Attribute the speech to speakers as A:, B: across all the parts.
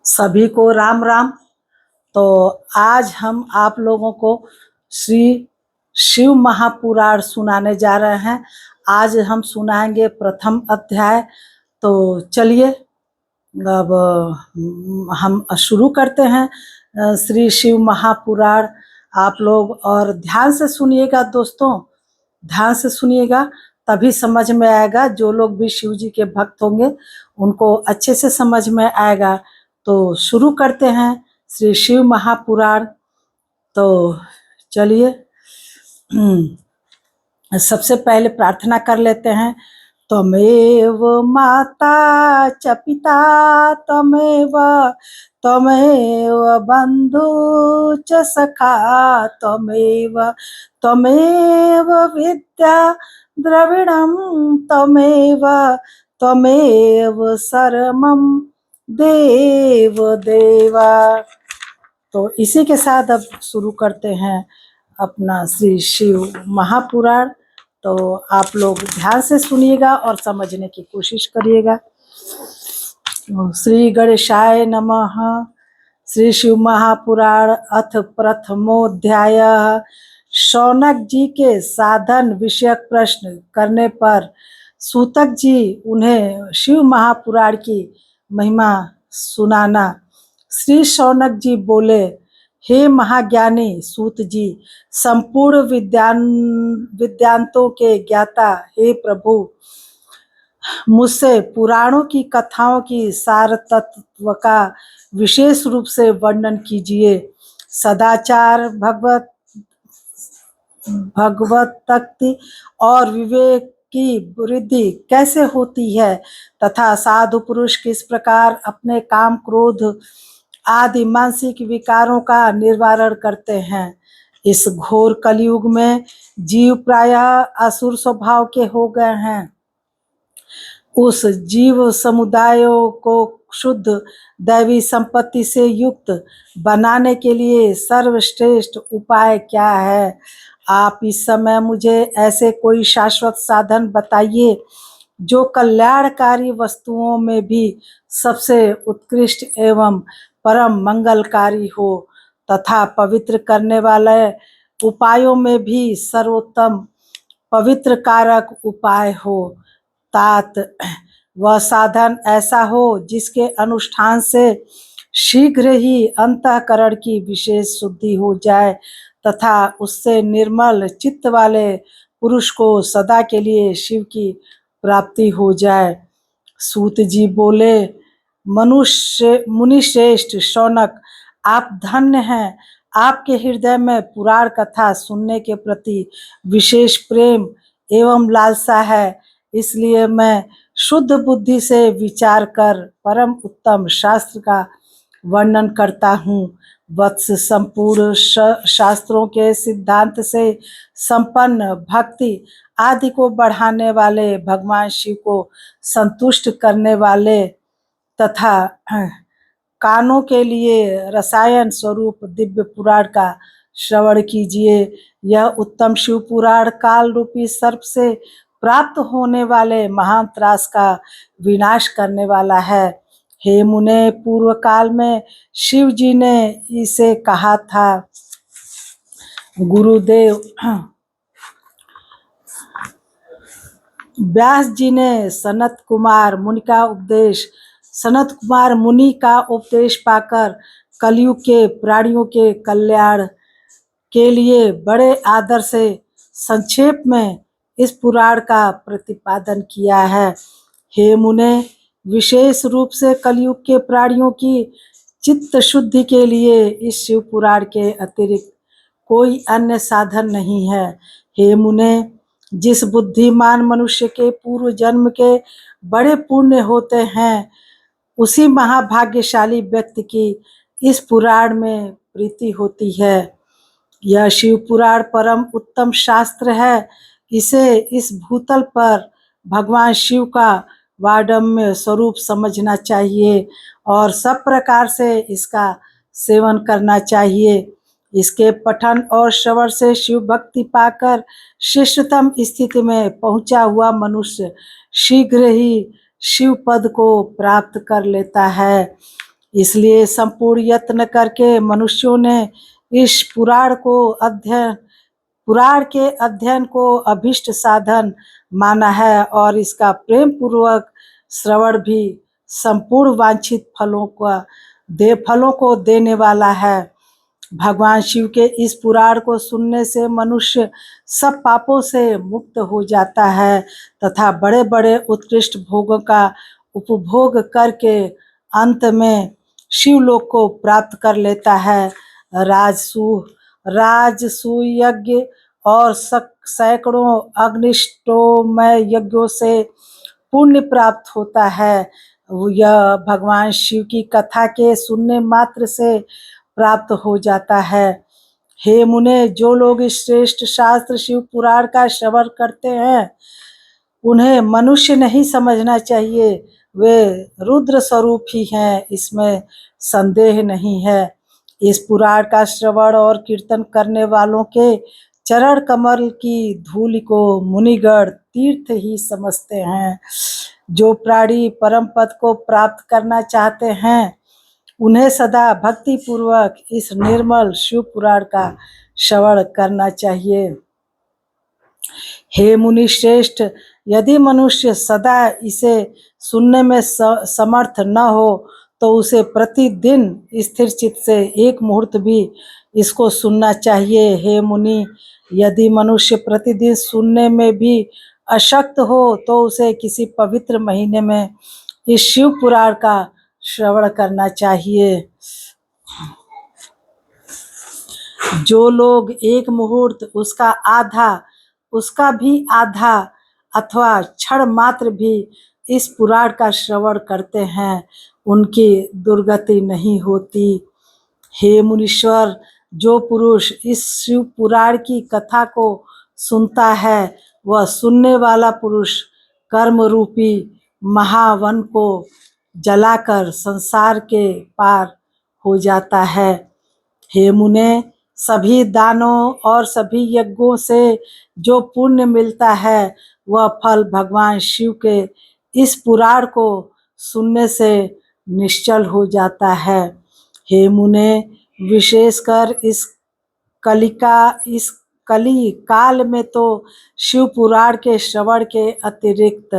A: सभी को राम राम। तो आज हम आप लोगों को श्री शिव महापुराण सुनाने जा रहे हैं। आज हम सुनाएंगे प्रथम अध्याय। तो चलिए अब हम शुरू करते हैं श्री शिव महापुराण। आप लोग और ध्यान से सुनिएगा दोस्तों, ध्यान से सुनिएगा, तभी समझ में आएगा। जो लोग भी शिव जी के भक्त होंगे उनको अच्छे से समझ में आएगा। तो शुरू करते हैं श्री शिव महापुराण। तो चलिए सबसे पहले प्रार्थना कर लेते हैं। त्वमेव माता च पिता त्वमेव त्वमेव बंधु च सखा त्वमेव त्वमेव विद्या द्रविणं त्वमेव त्वमेव सर्वं देव देवा। तो इसी के साथ अब शुरू करते हैं अपना श्री शिव महापुराण। तो आप लोग ध्यान से सुनिएगा और समझने की कोशिश करिएगा। श्री गणेशाय नमः। श्री शिव महापुराण अथ प्रथमोध्याय। शौनक जी के साधन विषयक प्रश्न करने पर सूतक जी उन्हें शिव महापुराण की महिमा सुनाना। श्री शौनक जी बोले, हे महाज्ञानी सूत जी, संपूर्ण विद्यांतों के ज्ञाता हे प्रभु, मुझसे पुराणों की कथाओं की सार तत्व का विशेष रूप से वर्णन कीजिए। सदाचार, भगवत भक्ति और विवेक की वृद्धि कैसे होती है तथा साधु पुरुष किस प्रकार अपने काम, क्रोध आदि मानसिक विकारों का निवारण करते हैं। इस घोर कलयुग में जीव प्रायः असुर स्वभाव के हो गए हैं। उस जीव समुदायों को शुद्ध दैवी संपत्ति से युक्त बनाने के लिए सर्वश्रेष्ठ उपाय क्या है? आप इस समय मुझे ऐसे कोई शाश्वत साधन बताइए जो कल्याणकारी वस्तुओं में भी सबसे उत्कृष्ट एवं परम मंगलकारी हो तथा पवित्र करने वाले उपायों में भी सर्वोत्तम पवित्र कारक उपाय हो। तात वह साधन ऐसा हो जिसके अनुष्ठान से शीघ्र ही अंतःकरण की विशेष शुद्धि हो जाए तथा उससे निर्मल चित्त वाले पुरुष को सदा के लिए शिव की प्राप्ति हो जाए। सूत जी बोले, मुनिश्रेष्ठ शौनक, आप धन्य हैं। आपके हृदय में पुराण कथा सुनने के प्रति विशेष प्रेम एवं लालसा है, इसलिए मैं शुद्ध बुद्धि से विचार कर परम उत्तम शास्त्र का वर्णन करता हूँ। वत्स, संपूर्ण शास्त्रों के सिद्धांत से संपन्न भक्ति आदि को बढ़ाने वाले, भगवान शिव को संतुष्ट करने वाले तथा कानों के लिए रसायन स्वरूप दिव्य पुराण का श्रवण कीजिए। यह उत्तम शिव पुराण काल रूपी सर्प से प्राप्त होने वाले महान त्रास का विनाश करने वाला है। हे मुने, पूर्व काल में शिव जी ने इसे कहा था। गुरुदेव व्यास जी ने सनत कुमार मुनि का उपदेश पाकर कलयुग के प्राणियों के कल्याण के लिए बड़े आदर से संक्षेप में इस पुराण का प्रतिपादन किया है। हे मुने, विशेष रूप से कलयुग के प्राणियों की चित्त शुद्धि के लिए इस शिव पुराण के अतिरिक्त कोई अन्य साधन नहीं है। हे मुने, जिस बुद्धिमान मनुष्य के पूर्व जन्म के बड़े पुण्य होते हैं, उसी महाभाग्यशाली व्यक्ति की इस पुराण में प्रीति होती है। यह शिव पुराण परम उत्तम शास्त्र है। इसे इस भूतल पर भगवान शिव का वाडम्य स्वरूप समझना चाहिए और सब प्रकार से इसका सेवन करना चाहिए। इसके पठन और श्रवण से शिव भक्ति पाकर श्रेष्ठतम स्थिति में पहुंचा हुआ मनुष्य शीघ्र ही शिव पद को प्राप्त कर लेता है। इसलिए संपूर्ण यत्न करके मनुष्यों ने इस पुराण के अध्ययन को अभिष्ट साधन माना है और इसका प्रेम पूर्वक श्रवण भी संपूर्ण वांछित फलों को देने वाला है। भगवान शिव के इस पुराण को सुनने से मनुष्य सब पापों से मुक्त हो जाता है तथा बड़े बड़े उत्कृष्ट भोगों का उपभोग करके अंत में शिवलोक को प्राप्त कर लेता है। राजसूय यज्ञ और सैकड़ों अग्निष्टोमय यज्ञों से पुण्य प्राप्त होता है। यह भगवान शिव की कथा के सुनने मात्र से प्राप्त हो जाता है। हे मुने, जो लोग इस श्रेष्ठ शास्त्र शिव पुराण का श्रवण करते हैं उन्हें मनुष्य नहीं समझना चाहिए, वे रुद्र स्वरूप ही हैं, इसमें संदेह नहीं है। इस पुराण का श्रवण और कीर्तन करने वालों के चरण कमल की धूलि को मुनिगण तीर्थ ही समझते हैं। जो प्राणी परम पद को प्राप्त करना चाहते हैं उन्हें सदा भक्ति पूर्वक इस निर्मल शिव पुराण का श्रवण करना चाहिए। हे मुनि श्रेष्ठ, यदि मनुष्य सदा इसे सुनने में समर्थ न हो तो उसे प्रतिदिन स्थिर चित्त से एक मुहूर्त भी इसको सुनना चाहिए। हे मुनि, यदि मनुष्य प्रतिदिन सुनने में भी अशक्त हो तो उसे किसी पवित्र महीने में इस शिव पुराण का श्रवण करना चाहिए। जो लोग एक मुहूर्त उसका भी आधा अथवा क्षण मात्र भी इस पुराण का श्रवण करते हैं उनकी दुर्गति नहीं होती। हे मुनीश्वर, जो पुरुष इस शिव पुराण की कथा को सुनता है वह सुनने वाला पुरुष कर्म रूपी महावन को जलाकर संसार के पार हो जाता है। हे मुने, सभी दानों और सभी यज्ञों से जो पुण्य मिलता है वह फल भगवान शिव के इस पुराण को सुनने से निश्चल हो जाता है। हे मुने, विशेषकर इस कली काल में तो शिव पुराण के श्रवण के अतिरिक्त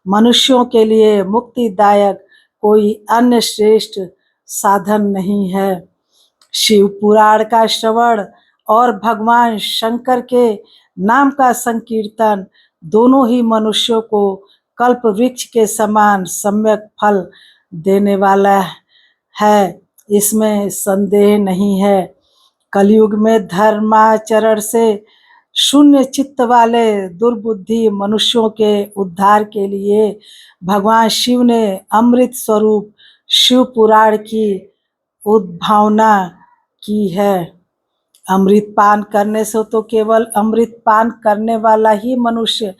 A: मनुष्यों के लिए मुक्तिदायक कोई अन्य श्रेष्ठ साधन नहीं है। शिव पुराण का श्रवण और भगवान शंकर के नाम का संकीर्तन दोनों ही मनुष्यों को कल्प वृक्ष के समान सम्यक फल देने वाला है, इसमें संदेह नहीं है। कलयुग में धर्माचरण से शून्य चित्त वाले दुर्बुद्धि मनुष्यों के उद्धार के लिए भगवान शिव ने अमृत स्वरूप शिव पुराण की उद्भावना की है। अमृत पान करने से तो केवल अमृत पान करने वाला ही मनुष्य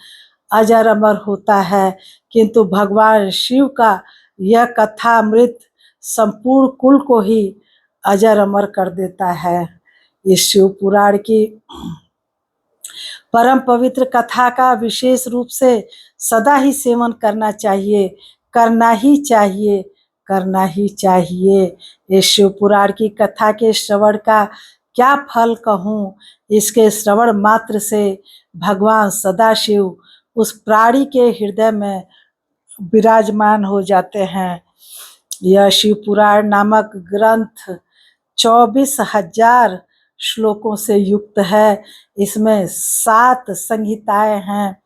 A: अजर अमर होता है, किंतु भगवान शिव का यह कथा अमृत संपूर्ण कुल को ही अजर अमर कर देता है। इस शिव पुराण की परम पवित्र कथा का विशेष रूप से सदा ही सेवन करना चाहिए, करना ही चाहिए, करना ही चाहिए। इस शिव पुराण की कथा के श्रवण का क्या फल कहूँ, इसके श्रवण मात्र से भगवान सदाशिव उस प्राणी के हृदय में विराजमान हो जाते हैं। यह शिव पुराण नामक ग्रंथ 24,000 श्लोकों से युक्त है। इसमें 7 संहिताएं हैं।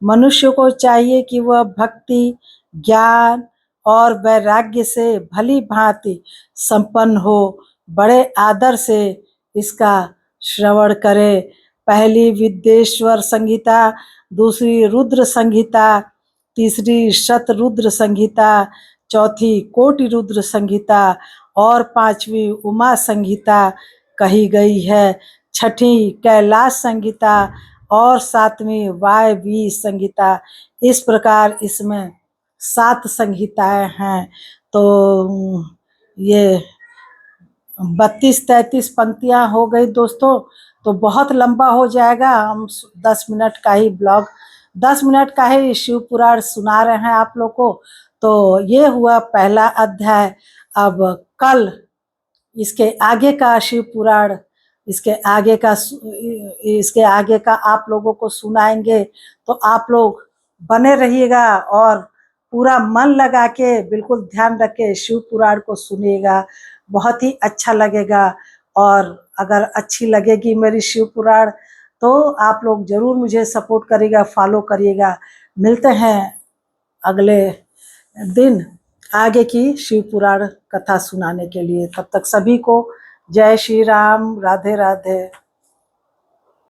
A: मनुष्य को चाहिए कि वह भक्ति, ज्ञान और वैराग्य से भली भांति संपन्न हो, बड़े आदर से इसका श्रवण करे। पहली विद्येश्वर संहिता, दूसरी रुद्र संहिता, तीसरी शतरुद्र संहिता, चौथी कोटि रुद्र संहिता और 5वीं उमा संहिता कही गई है। छठी कैलाश संहिता और 7वीं वायवी संहिता। इस प्रकार इसमें 7 संहिताएं हैं। तो ये 32-33 पंक्तियां हो गई दोस्तों, तो बहुत लंबा हो जाएगा। हम 10 मिनट का ही ब्लॉग, 10 मिनट का ही शिव पुराण सुना रहे हैं आप लोग को। तो ये हुआ पहला अध्याय। अब कल इसके आगे का शिव पुराण, इसके आगे का आप लोगों को सुनाएंगे। तो आप लोग बने रहिएगा और पूरा मन लगा के बिल्कुल ध्यान रख के शिव पुराण को सुनिएगा, बहुत ही अच्छा लगेगा। और अगर अच्छी लगेगी मेरी शिव पुराण तो आप लोग जरूर मुझे सपोर्ट करिएगा, फॉलो करिएगा। मिलते हैं अगले दिन आगे की शिव पुराण कथा सुनाने के लिए। तब तक सभी को जय श्री राम, राधे राधे।